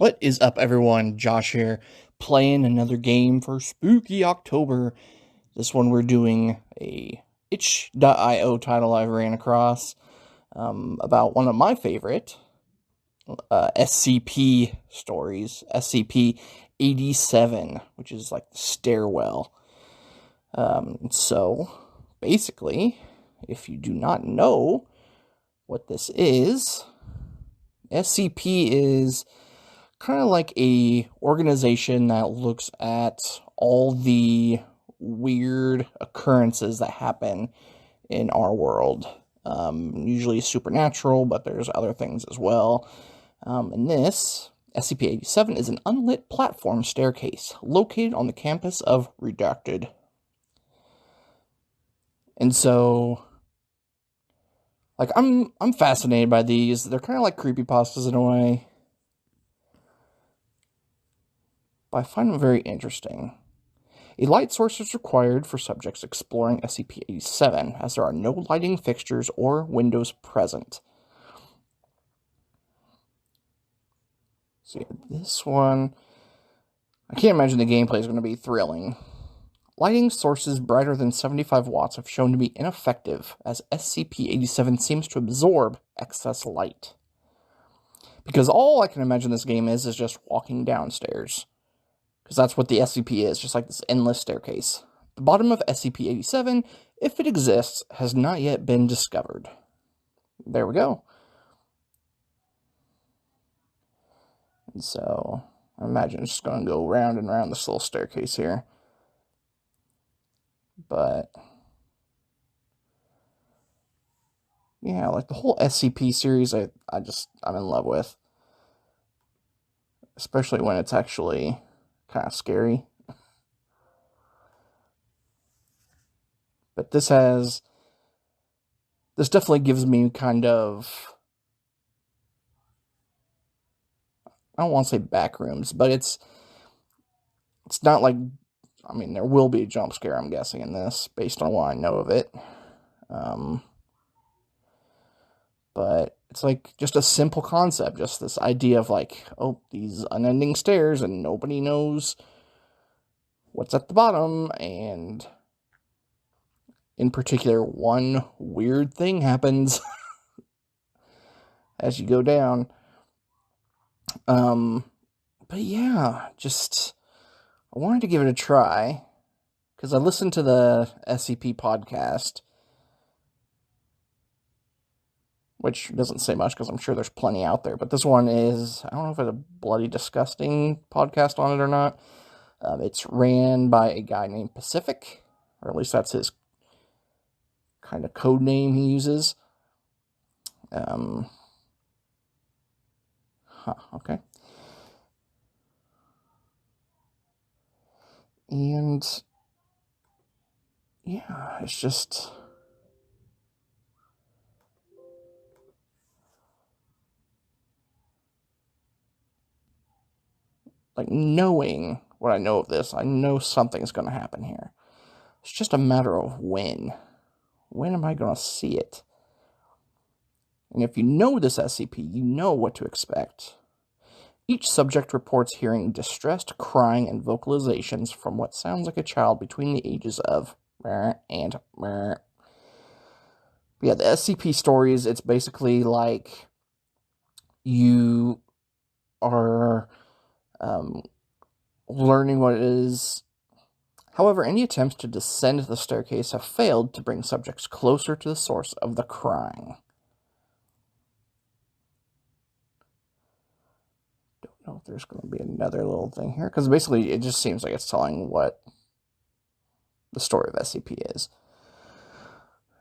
What is up, everyone? Josh here, playing another game for Spooky October. This one we're doing a itch.io title I ran across about one of my favorite SCP stories, SCP-87, which is like the Stairwell. So, basically, if you do not know what this is, SCP is kind of like a organization that looks at all the weird occurrences that happen in our world. Usually supernatural, but there's other things as well. And this, SCP-87, is an unlit platform staircase located on the campus of Redacted. And so, like, I'm fascinated by these. They're kind of like creepypastas in a way, but I find them very interesting. A light source is required for subjects exploring SCP-87, as there are no lighting fixtures or windows present. See, this one, I can't imagine the gameplay is going to be thrilling. Lighting sources brighter than 75 watts have shown to be ineffective, as SCP-87 seems to absorb excess light. Because all I can imagine this game is just walking downstairs. Because that's what the SCP is, just like this endless staircase. The bottom of SCP-87, if it exists, has not yet been discovered. There we go. And so, I imagine it's just going to go round and round this little staircase here. But, yeah, like the whole SCP series, I'm in love with. Especially when it's actually kind of scary. But this definitely gives me kind of, I don't want to say back rooms, but it's not like, I mean, there will be a jump scare, I'm guessing, in this, based on what I know of it. But it's like just a simple concept, just this idea of like, oh, these unending stairs and nobody knows what's at the bottom, and in particular, one weird thing happens as you go down. But yeah, I wanted to give it a try, because I listened to the SCP podcast, which doesn't say much, because I'm sure there's plenty out there, but this one is, I don't know if it's a Bloody Disgusting podcast on it or not. It's ran by a guy named Pacific, or at least that's his kind of code name he uses. Okay. And, yeah, it's just, like, knowing what I know of this, I know something's going to happen here. It's just a matter of when. When am I going to see it? And if you know this SCP, you know what to expect. Each subject reports hearing distressed crying and vocalizations from what sounds like a child between the ages of and. Yeah, the SCP stories, it's basically like you are learning what it is. However, any attempts to descend the staircase have failed to bring subjects closer to the source of the crying. Don't know if there's going to be another little thing here, because basically it just seems like it's telling what the story of SCP is.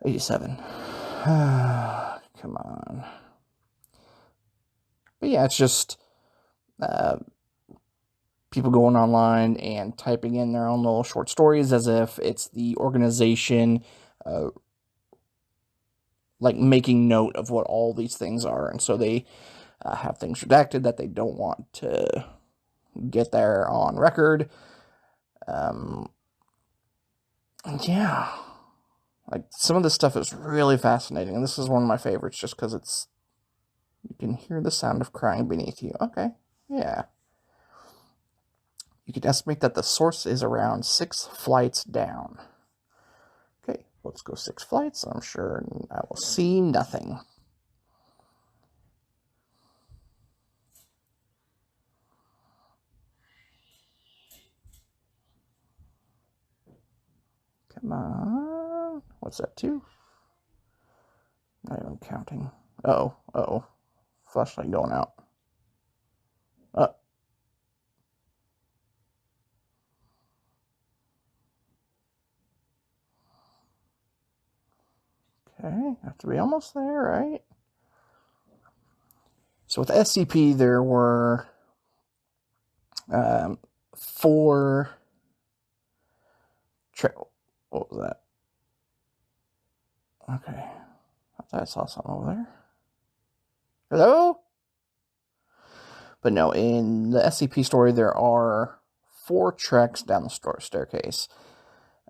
87. Come on. But yeah, it's just people going online and typing in their own little short stories as if it's the organization, like making note of what all these things are. And so they have things redacted that they don't want to get there on record. Yeah, like some of this stuff is really fascinating. And this is one of my favorites just because you can hear the sound of crying beneath you. Okay, yeah. You can estimate that the source is around 6 flights down. Okay, let's go 6 flights. I'm sure I will see nothing. Come on. What's that, 2? Not even counting. Uh-oh. Flashlight going out. Okay, have to be almost there, right? So with SCP, there were 4... What was that? Okay. I thought I saw something over there. Hello? But no, in the SCP story, there are 4 treks down the staircase.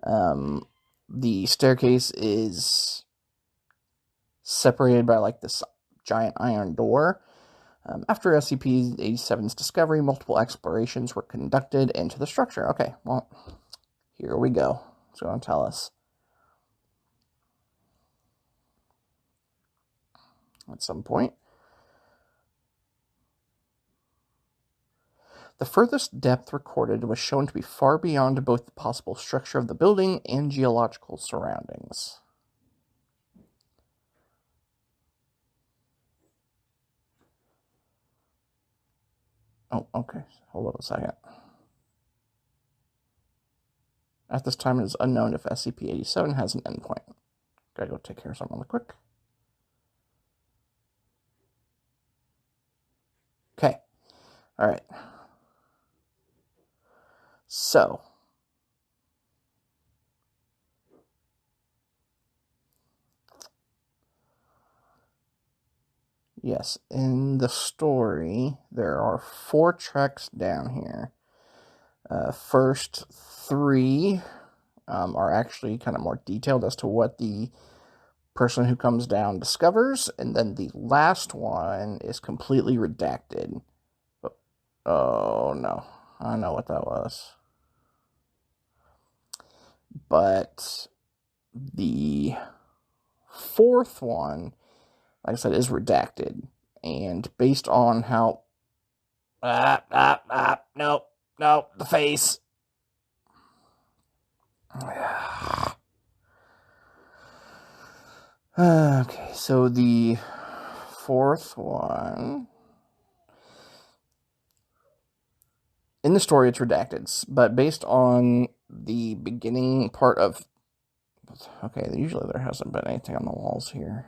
The staircase is separated by like this giant iron door. After SCP-87's discovery, multiple explorations were conducted into the structure. Okay, well, here we go. It's going to tell us. At some point. The furthest depth recorded was shown to be far beyond both the possible structure of the building and geological surroundings. Oh, okay. Hold on a second. At this time, it is unknown if SCP-87 has an endpoint. Gotta go take care of something real quick. Okay. Alright. So. Yes, in the story, there are 4 treks down here. First 3 are actually kind of more detailed as to what the person who comes down discovers, and then the last one is completely redacted. Oh no, I know what that was. But the 4th one, like I said, is redacted, and based on how... No, the face. Okay, so the 4th one... In the story, it's redacted, but based on the beginning part of... Okay, usually there hasn't been anything on the walls here.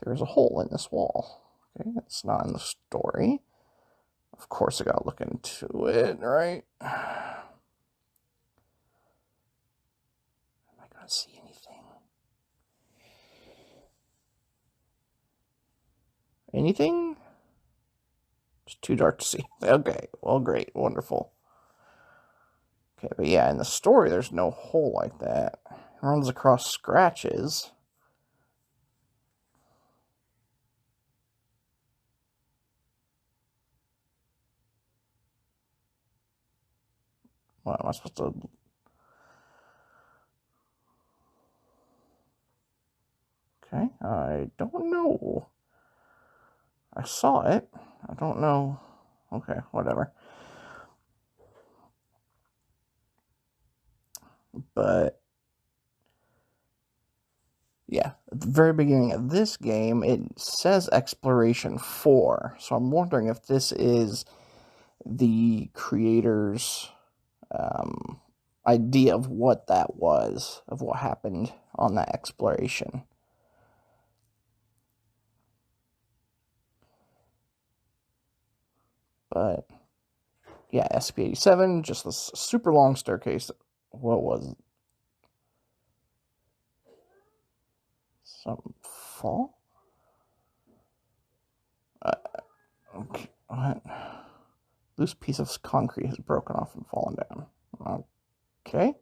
There's a hole in this wall. Okay, that's not in the story. Of course I gotta look into it, right? Am I gonna see anything? Anything? It's too dark to see. Okay, well, great, wonderful. Okay, but yeah, in the story, there's no hole like that. It runs across scratches. What am I supposed to... Okay, I don't know. I saw it. I don't know. Okay, whatever. But yeah, at the very beginning of this game, it says Exploration 4. So I'm wondering if this is the creator's idea of what that was, of what happened on that exploration. But yeah, SCP-87, just this super long staircase. What was it? Some fall? Okay, what? Loose piece of concrete has broken off and fallen down. Okay.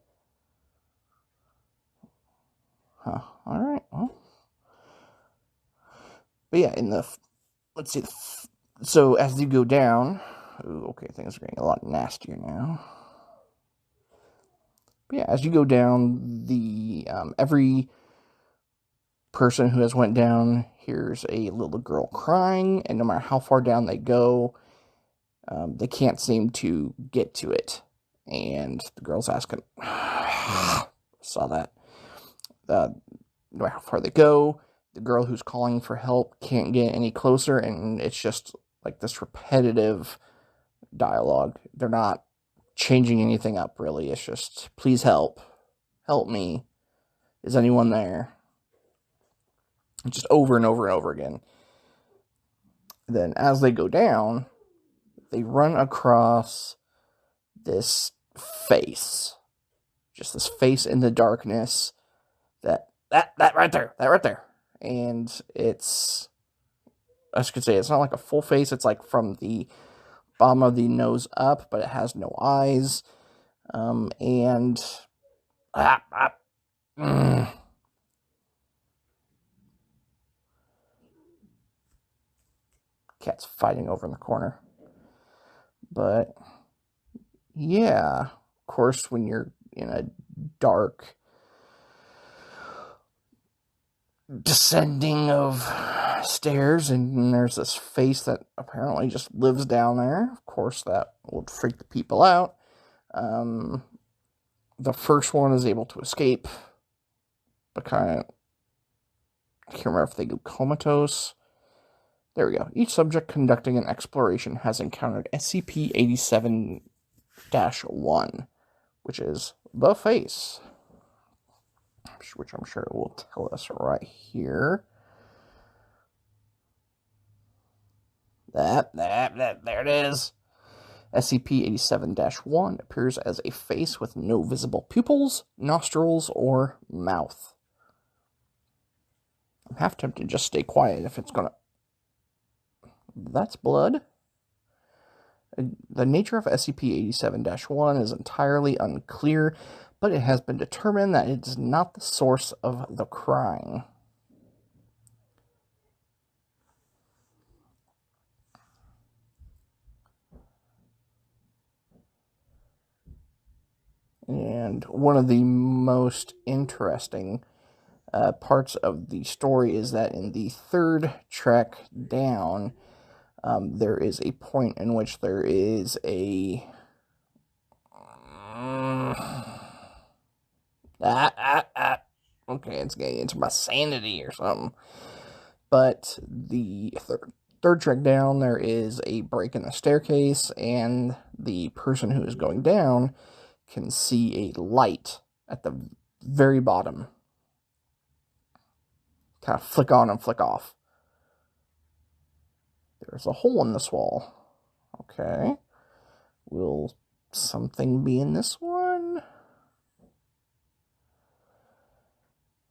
Huh. Alright, well. But yeah, in the... Let's see. So, as you go down, Ooh, okay, things are getting a lot nastier now. But yeah, as you go down, the every person who has went down hears a little girl crying, and no matter how far down they go, they can't seem to get to it. And the girl's asking, saw that. No matter how far they go, the girl who's calling for help can't get any closer, and it's just like this repetitive dialogue. They're not changing anything up, really. It's just, please help. Help me. Is anyone there? Just over and over and over again. Then as they go down, they run across this face. Just this face in the darkness. That right there. And it's, I could say, it's not like a full face. It's like from the bottom of the nose up, but it has no eyes. Cat's fighting over in the corner. But yeah, of course, when you're in a dark descending of stairs and there's this face that apparently just lives down there, of course that would freak the people out. The first one is able to escape, but I can't remember if they go comatose. There we go. Each subject conducting an exploration has encountered SCP-87-1, which is the face, which I'm sure it will tell us right here. There it is. SCP-87-1 appears as a face with no visible pupils, nostrils, or mouth. I'm half tempted to just stay quiet if it's gonna... That's blood. The nature of SCP-87-1 is entirely unclear, but it has been determined that it is not the source of the crying. And one of the most interesting parts of the story is that in the third trek down, there is a point in which there is a... Okay, it's getting into my sanity or something. But the third trek down, there is a break in the staircase, and the person who is going down can see a light at the very bottom. Kind of flick on and flick off. There's a hole in this wall. Okay. Will something be in this one?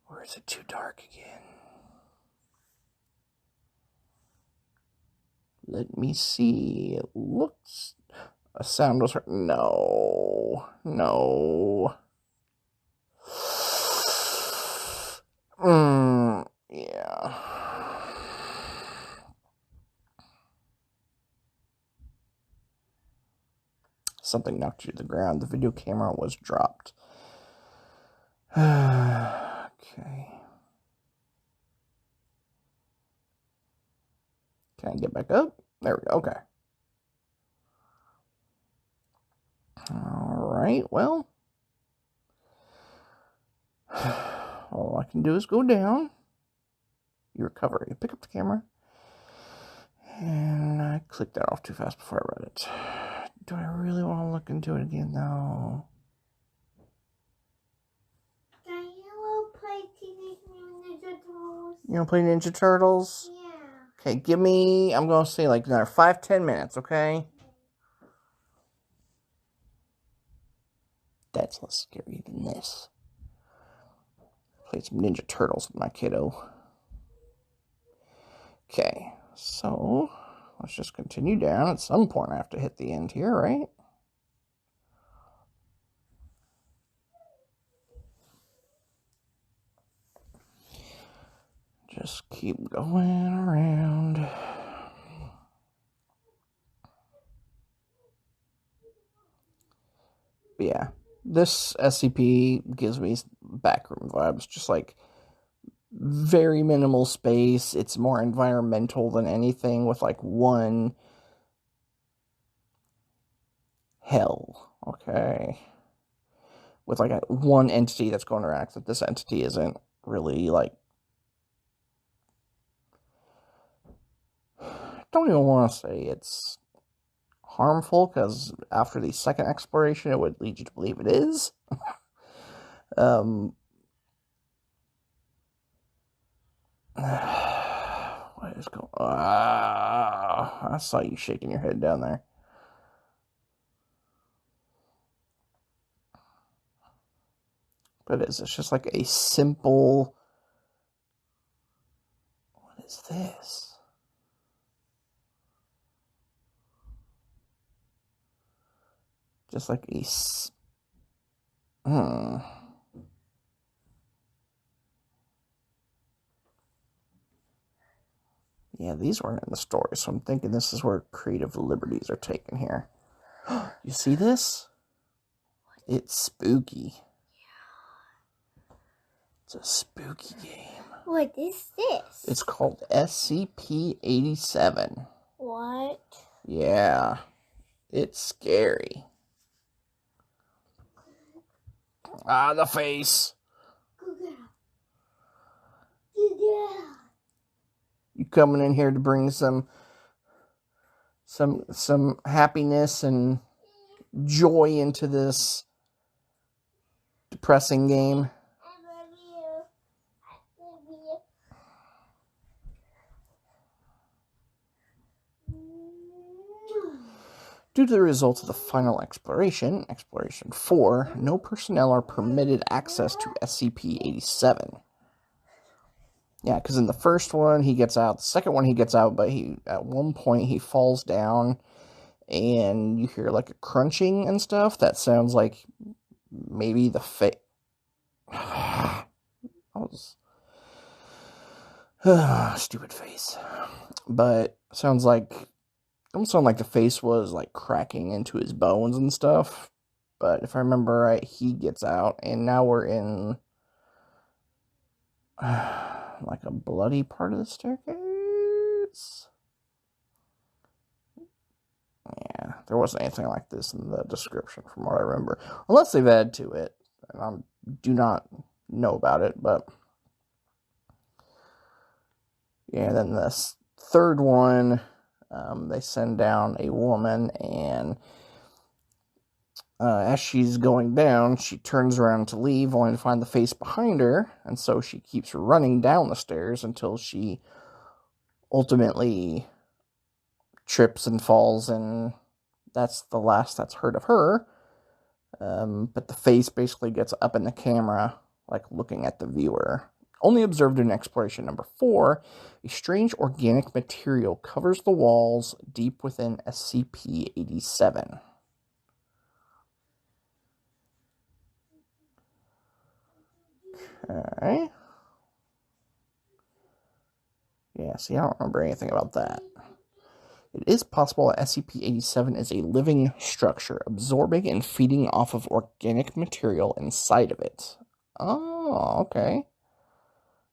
Or is it too dark again? Let me see. It looks... A sound was heard. No. Yeah. Something knocked you to the ground. The video camera was dropped. Okay. Can I get back up? There we go. Okay. Alright, well. All I can do is go down. You recover. You pick up the camera. And I clicked that off too fast before I read it. Do I really want to look into it again, though? You want to play Ninja Turtles? Yeah. Okay, give me, I'm going to say like another 5-10 minutes, okay? That's less scary than this. Play some Ninja Turtles with my kiddo. Okay, so let's just continue down. At some point I have to hit the end here, right? Just keep going around. But yeah, this SCP gives me backroom vibes, just like very minimal space. It's more environmental than anything, with like one hell, okay, with like one entity that's going around. Except this entity isn't really like, don't even want to say it's harmful, because after the second exploration it would lead you to believe it is. What is going on? I saw you shaking your head down there. But it's just like a simple... What is this? Just like a... Yeah, these weren't in the story, so I'm thinking this is where creative liberties are taken here. You see this? It's spooky. It's a spooky game. What is this? It's called SCP-87. What? Yeah. It's scary. Ah, the face. You coming in here to bring some happiness and joy into this depressing game. Due to the results of the final exploration, Exploration 4, no personnel are permitted access to SCP-87. Yeah, because in the first one, he gets out. The second one, he gets out, but at one point, he falls down, and you hear, like, a crunching and stuff. That sounds like maybe the face... Stupid face. But sounds like... It almost sounded like the face was, like, cracking into his bones and stuff. But if I remember right, he gets out, and now we're in... like a bloody part of the staircase? Yeah, there wasn't anything like this in the description from what I remember. Unless they've added to it. And I do not know about it, but... Yeah, then this third one... they send down a woman, and as she's going down, she turns around to leave, only to find the face behind her, and so she keeps running down the stairs until she ultimately trips and falls, and that's the last that's heard of her. But the face basically gets up in the camera, like looking at the viewer. Only observed in exploration number 4, a strange organic material covers the walls deep within SCP-87. Okay. Yeah, see, I don't remember anything about that. It is possible that SCP-87 is a living structure, absorbing and feeding off of organic material inside of it. Oh, okay.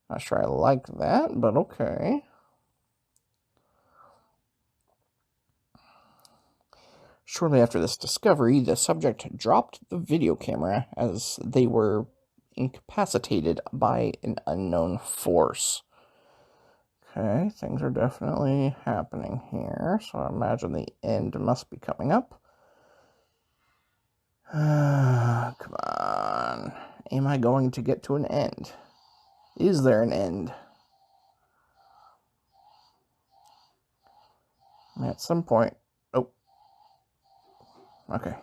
Not sure I like that, but okay. Shortly after this discovery, the subject dropped the video camera as they were incapacitated by an unknown force. Okay, things are definitely happening here, so I imagine the end must be coming up. Come on. Am I going to get to an end? Is there an end? I mean, at some point... Oh. Okay.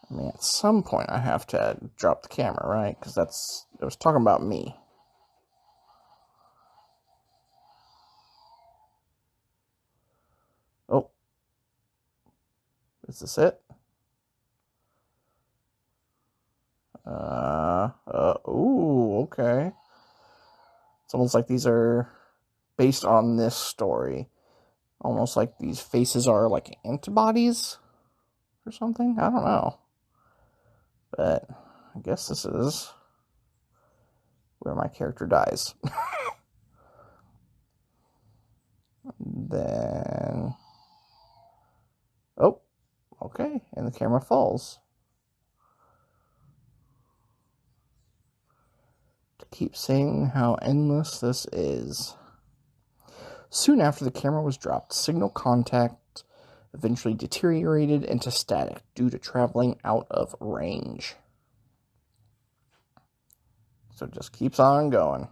I mean, at some point I have to drop the camera, right? Because it was talking about me. Oh. Is this it? Ooh, okay. It's almost like these are based on this story. Almost like these faces are like antibodies. or something? I don't know. But I guess this is where my character dies. Then... Oh, okay. And the camera falls. To keep saying how endless this is. Soon after the camera was dropped, signal contact eventually deteriorated into static due to traveling out of range. So it just keeps on going.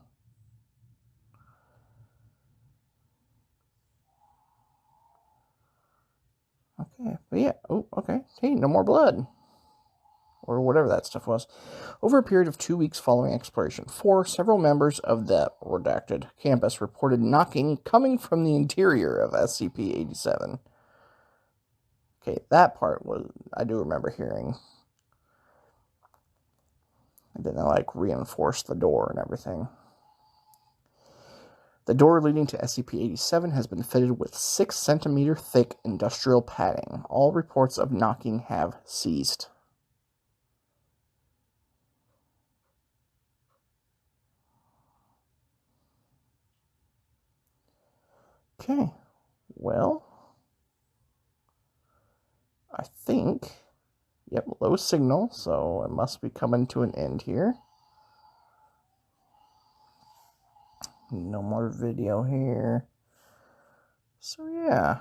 Okay, but yeah, oh, okay. Hey, no more blood. Or whatever that stuff was. Over a period of 2 weeks following exploration 4, several members of the redacted campus reported knocking coming from the interior of SCP-87. Okay, that part I do remember hearing. And then they, like, reinforced the door and everything. The door leading to SCP-87 has been fitted with 6-centimeter thick industrial padding. All reports of knocking have ceased. Okay, well, I think, yep, low signal, so it must be coming to an end here. No more video here. So yeah,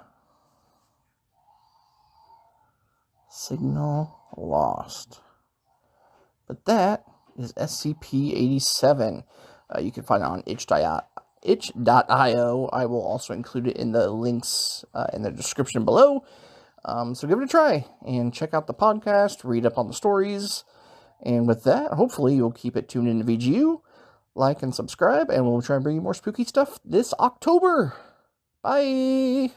signal lost. But that is SCP-87. You can find it on itch.io. I will also include it in the links in the description below. So give it a try and check out the podcast, read up on the stories. And with that, hopefully you'll keep it tuned into VGU, like and subscribe, and we'll try and bring you more spooky stuff this October. Bye!